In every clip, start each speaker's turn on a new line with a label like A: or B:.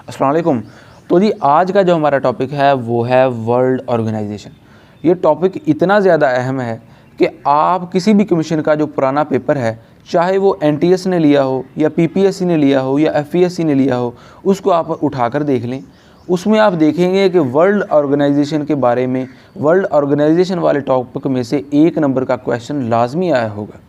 A: अस्सलाम वालेकुम। तो जी आज का जो हमारा टॉपिक है वो है वर्ल्ड ऑर्गेनाइजेशन। ये टॉपिक इतना ज़्यादा अहम है कि आप किसी भी कमीशन का जो पुराना पेपर है, चाहे वो एनटीएस ने लिया हो या पीपीएससी ने लिया हो या एफपीएससी ने लिया हो, उसको आप उठाकर देख लें। उसमें आप देखेंगे कि वर्ल्ड ऑर्गेनाइजेशन के बारे में, वर्ल्ड ऑर्गेनाइजेशन वाले टॉपिक में से 1 नंबर का क्वेश्चन लाजमी आया होगा।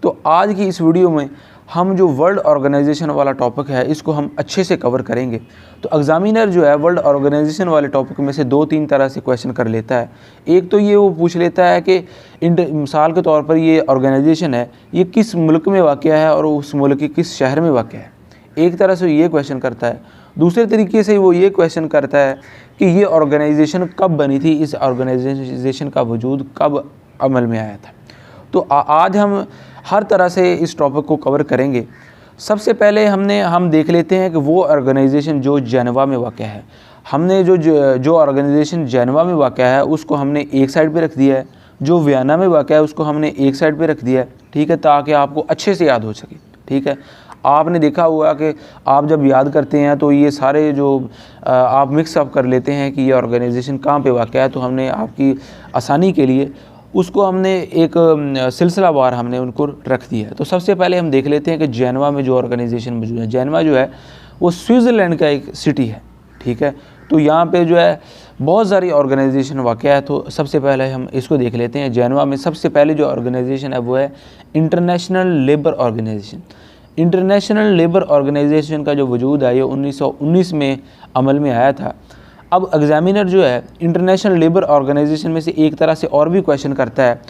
A: तो आज की इस वीडियो में हम जो वर्ल्ड ऑर्गेनाइजेशन वाला टॉपिक है इसको हम अच्छे से कवर करेंगे। तो एग्जामिनर जो है वर्ल्ड ऑर्गेनाइजेशन वाले टॉपिक में से 2-3 तरह से क्वेश्चन कर लेता है। एक तो ये वो पूछ लेता है कि मिसाल के तौर पर ये ऑर्गेनाइजेशन है, ये किस मुल्क में वाक़या है और उस मुल्क के किस शहर में वाक़या है। एक तरह से ये क्वेश्चन करता है। दूसरे तरीके से वो ये क्वेश्चन करता है कि ये ऑर्गेनाइजेशन कब बनी थी, इस ऑर्गेनाइजेशन का वजूद कब अमल में आया था। तो आज हम हर तरह से इस टॉपिक को कवर करेंगे। सबसे पहले हम देख लेते हैं कि वो ऑर्गेनाइजेशन जो जेनेवा में वाक़या है, हमने जो ऑर्गेनाइजेशन जेनेवा में वाक़या है उसको हमने एक साइड पे रख दिया है, जो वियना में वाक़या है उसको हमने एक साइड पे रख दिया है, ठीक है, ताकि आपको अच्छे से याद हो सके। ठीक है, आपने देखा हुआ कि आप जब याद करते हैं तो ये सारे जो आप मिक्स अप कर लेते हैं कि ये ऑर्गेनाइजेशन कहाँ पे वाक़या है, तो हमने आपकी आसानी के लिए उसको हमने एक सिलसिलावार हमने उनको रख दिया है। तो सबसे पहले हम देख लेते हैं कि जेनेवा में जो ऑर्गेनाइजेशन मौजूद है। जेनेवा जो है वो स्विट्ज़रलैंड का एक सिटी है, ठीक है। तो यहाँ पे जो है बहुत सारी ऑर्गेनाइजेशन वाक़या है। तो सबसे पहले हम इसको देख लेते हैं। जेनेवा में सबसे पहले जो ऑर्गेनाइजेशन है वो है international labour organisation. International labour organisation का जो वजूद है ये 1919 में अमल में आया था। अब एग्जामिनर जो है इंटरनेशनल लेबर ऑर्गेनाइजेशन में से एक तरह से और भी क्वेश्चन करता है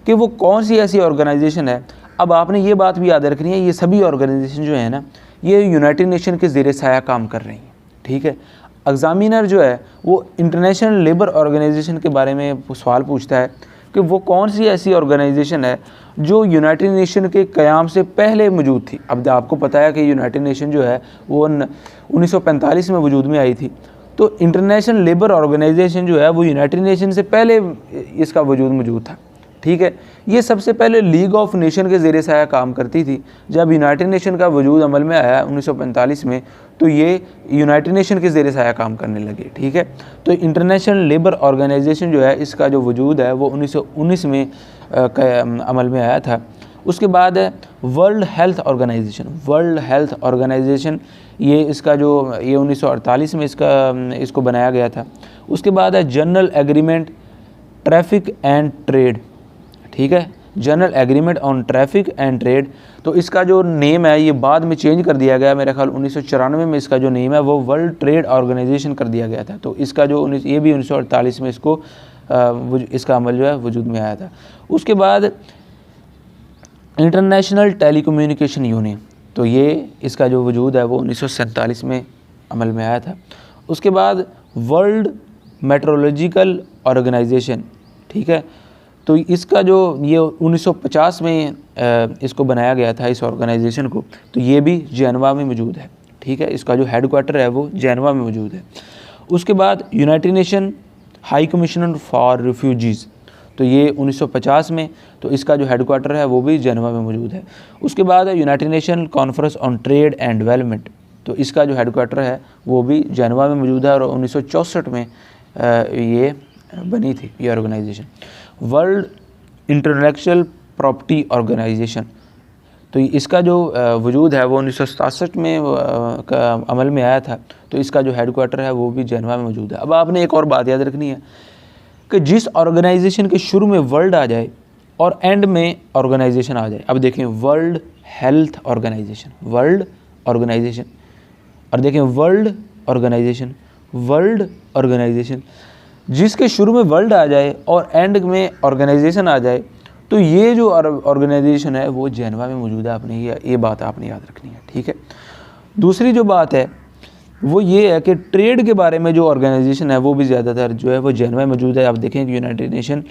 A: कि वो कौन सी ऐसी ऑर्गेनाइजेशन है। अब आपने ये बात भी याद रखनी है, ये सभी ऑर्गेनाइजेशन जो है ना ये यूनाइटेड नेशन के ज़ेरे साया काम कर रही हैं, ठीक है। एग्जामिनर जो है वो इंटरनेशनल लेबर ऑर्गेनाइजेशन के बारे में सवाल पूछता है कि वो कौन सी ऐसी ऑर्गेनाइजेशन है जो यूनाइटेड नेशन के क़याम से पहले मौजूद थी। अब आपको पता है कि यूनाइटेड नेशन जो है वो 1945 में वजूद में आई थी। तो इंटरनेशनल लेबर ऑर्गेनाइजेशन जो है वो यूनाइटेड नेशन से पहले इसका वजूद मौजूद था, ठीक है। ये सबसे पहले लीग ऑफ नेशन के ज़ेरे साया काम करती थी। जब यूनाइटेड नेशन का वजूद अमल में आया 1945 में, तो ये यूनाइटेड नेशन के ज़ेरे साया काम करने लगे, ठीक है। तो इंटरनेशनल लेबर ऑर्गेनाइजेशन जो है इसका जो वजूद है वो 1919 में अमल में आया था। उसके बाद है world health organisation. World health organisation ये 1948 में इसको बनाया गया था। उसके बाद है general agreement traffic and trade, ठीक है, general agreement on traffic and trade. तो इसका जो नेम है ये बाद में चेंज कर दिया गया, मेरा ख्याल 1994 में इसका जो नेम है वो वर्ल्ड ट्रेड ऑर्गेनाइजेशन कर दिया गया था। तो इसका जो ये भी 1948 में इसका अमल जो है वजूद में आया था। उसके बाद इंटरनेशनल टेलीकम्युनिकेशन यूनियन, तो ये इसका जो वजूद है वो 1947 में अमल में आया था। उसके बाद वर्ल्ड मेट्रोलॉजिकल ऑर्गेनाइजेशन, ठीक है। तो इसका जो ये 1950 में इसको बनाया गया था इस ऑर्गेनाइजेशन को। तो ये भी जेनेवा में मौजूद है, ठीक है। इसका जो हेडक्वार्टर है वो जेनेवा में मौजूद है। उसके बाद United nation high commissioner for refugees, तो ये 1950 में, तो इसका जो हेडक्वार्टर है वो भी जेनेवा में मौजूद है। उसके बाद है United nation conference on trade and development, तो इसका जो हेडक्वार्टर है वो भी जेनेवा में मौजूद है और 1964 में ये बनी थी ये organisation. World intellectual property organisation, तो इसका जो वजूद है वो 1967 में अमल में आया था। तो इसका जो हेडक्वार्टर है वो भी जेनेवा में मौजूद है। अब आपने एक और बात याद रखनी है कि जिस ऑर्गेनाइजेशन के शुरू में वर्ल्ड आ जाए और एंड में ऑर्गेनाइजेशन आ जाए। अब देखें world health organisation, world organisation, और देखें वर्ल्ड ऑर्गेनाइजेशन, वर्ल्ड ऑर्गेनाइजेशन, जिसके शुरू में वर्ल्ड आ जाए और एंड में ऑर्गेनाइजेशन आ जाए, तो ये जो ऑर्गेनाइजेशन है वो जेनेवा में मौजूद है। आपने ये बात आपने याद रखनी है, ठीक है। दूसरी जो बात है वो ये है कि ट्रेड के बारे में जो ऑर्गेनाइजेशन है वो भी ज़्यादातर जो है वो जेनेवा में मौजूद है। आप देखें कि United nation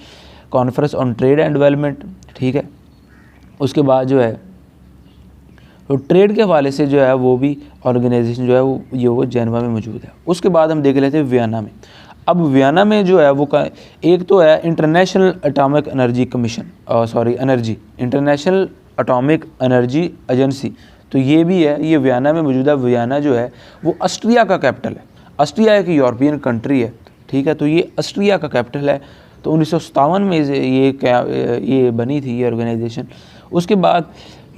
A: conference on trade and development, ठीक है। उसके बाद जो है तो ट्रेड के हवाले से जो है वो भी ऑर्गेनाइजेशन जो है वो जेनेवा में मौजूद है। उसके बाद हम देख लेते हैं वियना में। अब वियना में जो है वो एक तो है international atomic energy commission, international atomic energy agency, तो ये भी है, ये वियना में मौजूद है। वियना जो है वो ऑस्ट्रिया का कैपिटल है। ऑस्ट्रिया एक यूरोपियन कंट्री है, ठीक है, तो ये ऑस्ट्रिया का कैपिटल है। तो 1957 में ये बनी थी ये ऑर्गेनाइजेशन। उसके बाद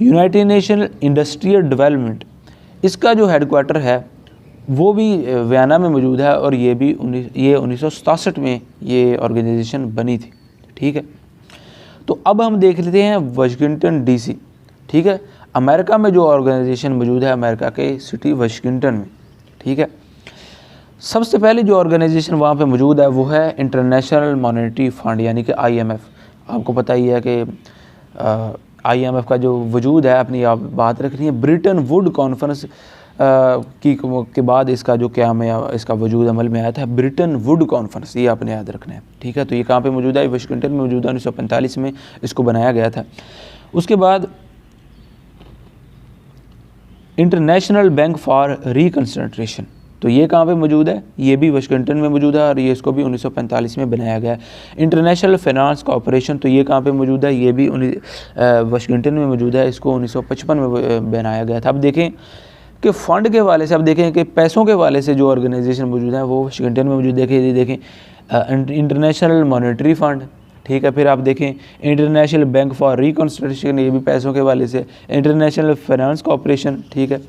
A: यूनाइटेड नेशन इंडस्ट्रियल डेवलपमेंट, इसका जो हेडक्वार्टर है वो भी वियना में मौजूद है, और ये भी 1967 में ये ऑर्गेनाइजेशन बनी थी, ठीक है। तो अब हम देख लेते हैं वाशिंगटन डीसी, ठीक है। अमेरिका में जो ऑर्गेनाइजेशन मौजूद है, अमेरिका के सिटी वाशिंगटन में, ठीक है। सबसे पहले जो ऑर्गेनाइजेशन वहाँ पे मौजूद है वो है इंटरनेशनल मॉनेटरी फंड, यानी कि IMF। आपको पता ही है कि IMF का जो वजूद है, अपनी आप बात रख रही है, ब्रिटन वुड कॉन्फ्रेंस के बाद इसका जो क्या में इसका वजूद अमल में आया था, ब्रिटन वुड कॉन्फ्रेंस, ये आपने याद रखना है, ठीक है। तो ये कहाँ पे मौजूद है? वाशिंगटन में मौजूद है। 1945 में इसको बनाया गया था। उसके बाद इंटरनेशनल बैंक फॉर रिकन्स्ट्रक्शन, तो ये कहाँ पे मौजूद है? ये भी वाशिंगटन में मौजूद है, और ये इसको भी 1945 में बनाया गया है। इंटरनेशनल फाइनेंस कॉर्पोरेशन, तो ये कहाँ पे मौजूद है? ये भी वाशिंगटन में मौजूद है। इसको 1955 में बनाया गया था। अब देखें कि फ़ंड के हवाले से, अब देखें कि पैसों के हवाले से जो ऑर्गेनाइजेशन मौजूद है वो वाशिंगटन में मौजूद। देखें इंटरनेशनल मॉनेटरी फ़ंड, ठीक है। फिर आप देखें इंटरनेशनल बैंक फॉर रिकन्स्ट्रक्शन, ये भी पैसों के हवाले से। इंटरनेशनल फाइनेंस कॉर्पोरेशन, ठीक है।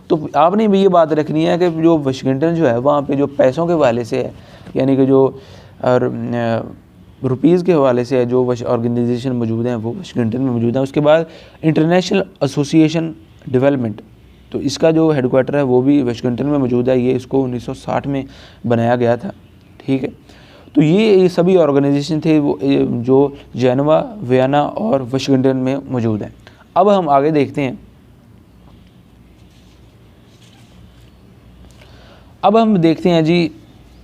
A: तो आपने भी ये बात रखनी है कि जो वाशिंगटन जो है वहाँ पे जो पैसों के हवाले से है, यानी कि जो रुपीज़ के हवाले से है जो ऑर्गेनाइजेशन मौजूद हैं वो वाशिंगटन में मौजूद है। उसके बाद इंटरनेशनल एसोसिएशन डेवलपमेंट, तो इसका जो हेडक्वार्टर है वो भी वाशिंगटन में मौजूद है। ये इसको 1960 में बनाया गया था, ठीक है। तो ये सभी ऑर्गेनाइजेशन थे वो जो जेनेवा, वियना और वाशिंगटन में मौजूद हैं। अब हम आगे देखते हैं। अब हम देखते हैं जी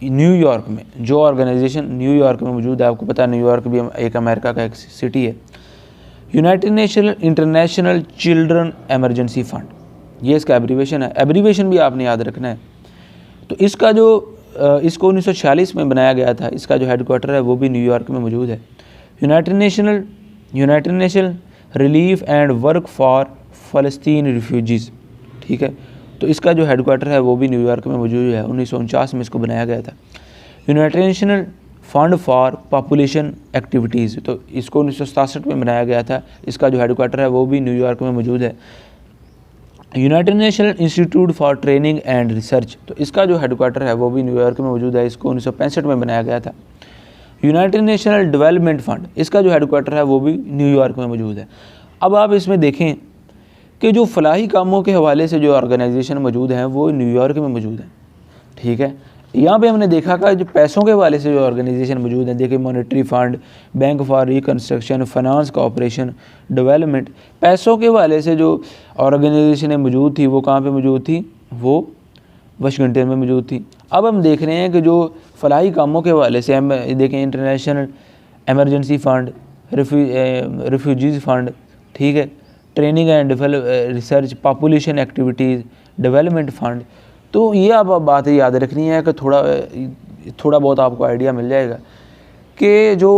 A: न्यूयॉर्क में जो ऑर्गेनाइजेशन न्यूयॉर्क में मौजूद है। आपको पता है न्यूयॉर्क भी एक अमेरिका का एक सिटी है। United nation international children emergency fund, ये इसका एब्रीवेशन है। एब्रीवेशन भी आपने याद रखना है। तो इसका जो इसको 1946 में बनाया गया था। इसका जो हेडक्वार्टर है वो भी न्यूयॉर्क में मौजूद है। United nation relief and work for Palestine refugees, ठीक है। तो इसका जो हेडक्वार्टर है वो भी न्यूयॉर्क में मौजूद है। 1949 में इसको बनाया गया था। United nation fund for population activities, तो इसको 1967 में बनाया गया था। इसका जो हेडक्वार्टर है वो भी न्यूयॉर्क में मौजूद है। United national institute for training and research, तो इसका जो हेडक्वार्टर है वो भी न्यूयॉर्क में मौजूद है। इसको 1965 में बनाया गया था। यूनाइटेड नेशनल डेवलपमेंट फंड, इसका जो हेडक्वार्टर है वो भी न्यूयॉर्क में मौजूद है। अब आप इसमें देखें कि जो फलाही कामों के हवाले से जो ऑर्गेनाइजेशन मौजूद हैं वो न्यूयॉर्क में मौजूद हैं, ठीक है। यहाँ पे हमने देखा कि जो पैसों के हवाले से जो ऑर्गेनाइजेशन मौजूद हैं, देखिए monetary fund, bank for reconstruction, finance corporation, development, पैसों के हवाले से जो ऑर्गेनाइजेशन मौजूद थी वो कहाँ पे मौजूद थी? वो वाशिंगटन में मौजूद थी। अब हम देख रहे हैं कि जो फलाही कामों के हवाले से हम देखें international emergency fund, refugees fund, ठीक है, training and research, population activities, development fund. तो ये आप बात याद रखनी है कि थोड़ा बहुत आपको आइडिया मिल जाएगा कि जो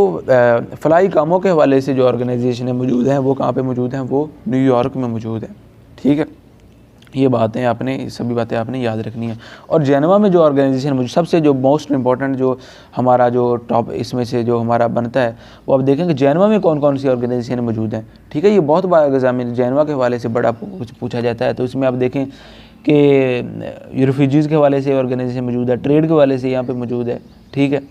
A: फलाही कामों के हवाले से जो ऑर्गेनाइजेशन मौजूद हैं वो कहाँ पे मौजूद हैं? वो न्यूयॉर्क में मौजूद है, ठीक है। ये बातें आपने, सभी बातें आपने याद रखनी है। और जेनेवा में जो ऑर्गेनाइजेशन मौजूद, सबसे जो मोस्ट इंपॉर्टेंट जो हमारा जो टॉप इसमें से जो हमारा बनता है वो आप देखेंगे जेनेवा में कौन कौन सी ऑर्गेनाइजेशन मौजूद हैं, ठीक है। ये बहुत बार एग्जाम में जेनेवा के हवाले से बड़ा कुछ पूछा जाता है। तो इसमें आप देखें कि रिफ्यूजीज़ के हवाले से ऑर्गेनाइजेशन मौजूद है, ट्रेड के हवाले से यहाँ पे मौजूद है, ठीक है,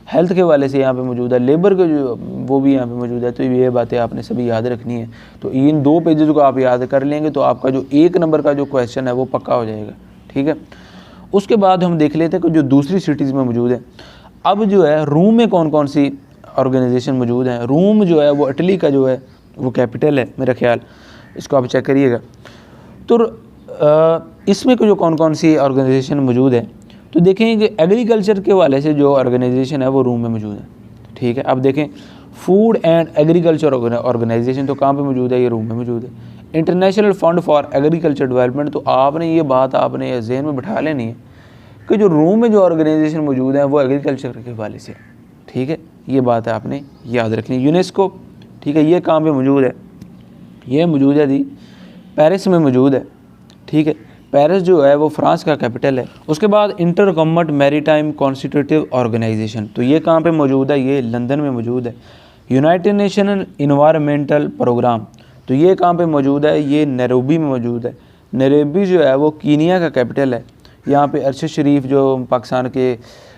A: हेल्थ के हवाले से यहाँ पे मौजूद है, लेबर के जो वो भी यहाँ पे मौजूद है। तो ये बातें आपने सभी याद रखनी है। तो इन 2 पेजेस को आप याद कर लेंगे तो आपका जो 1 नंबर का जो क्वेश्चन है वो पक्का हो जाएगा, ठीक है। उसके बाद हम देख लेते हैं कि जो दूसरी सिटीज़ में मौजूद है। अब जो है रोम में कौन कौन सी ऑर्गेनाइजेशन मौजूद हैं। रोम जो है वो इटली का जो है वो कैपिटल है मेरा ख्याल, इसको आप चेक करिएगा। तो इसमें जो कौन कौन सी ऑर्गेनाइजेशन मौजूद है, तो देखें कि एग्रीकल्चर के हवाले से जो ऑर्गेनाइजेशन है वो रोम में मौजूद है, ठीक है। अब देखें फूड एंड एग्रीकल्चर ऑर्गेनाइजेशन, तो कहाँ पे मौजूद है? ये रोम में मौजूद है। International fund for agriculture development, तो आपने ये बात आपने जहन में बैठा लेनी है कि जो रोम में जो ऑर्गेनाइजेशन मौजूद है वो एग्रीकल्चर के हवाले से, ठीक है। ये बात है आपने याद रखनी है। यूनेस्को, ठीक है, ये कहाँ पर मौजूद है? ये मौजूद है जी पेरिस में मौजूद है, ठीक है। पेरिस जो है वो फ्रांस का कैपिटल है। उसके बाद inter government maritime constitutive organisation, तो ये कहाँ पे मौजूद है, ये लंदन में मौजूद है। यूनाइटेड नेशन इन्वायरमेंटल प्रोग्राम, तो ये कहाँ पे मौजूद है, ये नैरोबी में मौजूद है। नैरोबी जो है वो कीनिया का कैपिटल है। यहाँ पे अरशद शरीफ जो पाकिस्तान के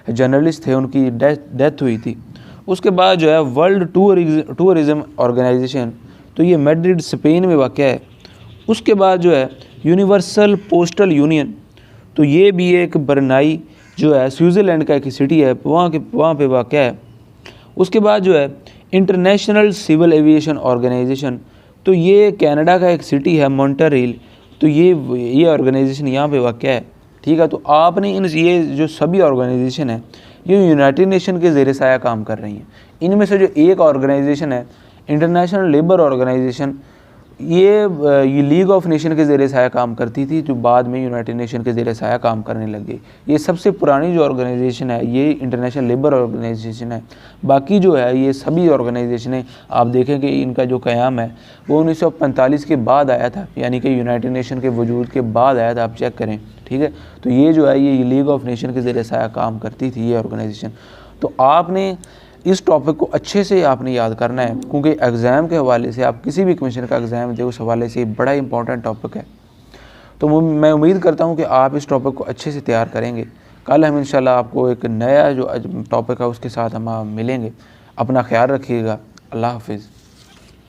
A: जर्नलिस्ट थे उनकी डेथ हुई थी। उसके बाद जो है वर्ल्ड टूरिज़्म ऑर्गेनाइजेशन, तो ये मैड्रिड स्पेन में वाक़ है। उसके बाद जो है यूनिवर्सल पोस्टल यूनियन, तो ये भी एक बर्नाई जो है स्विट्ज़रलैंड का एक सिटी है, वहाँ पे वाक़ है। उसके बाद जो है इंटरनेशनल सिविल एविएशन ऑर्गेनाइजेशन, तो ये कनाडा का एक सिटी है मॉन्ट्रियल, तो ये ऑर्गेनाइजेशन यहाँ पे वाक़ है। ठीक है, तो आपने ये जो सभी ऑर्गेनाइजेशन है ये यूनाइटेड नेशन के ज़ेर साया काम कर रही हैं। इनमें से जो एक ऑर्गेनाइजेशन है इंटरनेशनल लेबर ऑर्गेनाइजेशन, ये लीग ऑफ नेशन के ज़ेर साया काम करती थी, जो बाद में यूनाइटेड नेशन के ज़ेर साया काम करने लग गई। ये सबसे पुरानी जो ऑर्गेनाइजेशन है ये इंटरनेशनल लेबर ऑर्गेनाइजेशन है। बाकी जो है ये सभी ऑर्गेनाइजेशनें आप देखें कि इनका जो क़याम है वो 1945 के बाद आया था, यानी कि यूनाइटेड नेशन के वजूद के बाद आया था, आप चेक करें। ठीक है, तो ये जो है ये लीग ऑफ नेशन के ज़ेर साया काम करती थी ये ऑर्गेनाइजेशन। तो आपने इस टॉपिक को अच्छे से आपने याद करना है, क्योंकि एग्ज़ाम के हवाले से आप किसी भी कमीशन का एग्ज़ाम दे उस हवाले से बड़ा इंपॉर्टेंट टॉपिक है। तो मैं उम्मीद करता हूँ कि आप इस टॉपिक को अच्छे से तैयार करेंगे। कल हम इंशाल्लाह आपको एक नया जो टॉपिक है उसके साथ हम मिलेंगे। अपना ख्याल रखिएगा। अल्लाह हाफिज़।